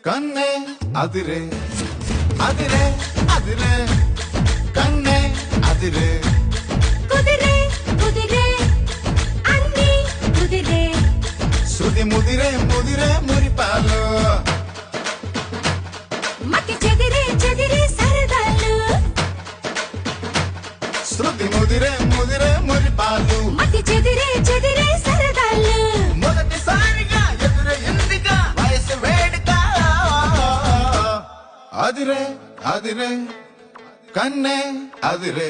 కన్నే అదిరే అదిరే అదిరే కన్నే అదిరే కుదిరే కుదిరే అన్ని కుదిరే శృతి ముదిరే ముదిరే మురిపాలు మతి చెదిరే చెదిరే సరదాలు శృతి ముదిరే ముదిరే మురిపాలు మతి చెదిరే చెదిరే సరదాలు మొదటిసారిగా ఎదురైందిగా వయసు వేడుక అదిరే అదిరే కన్నే అదిరే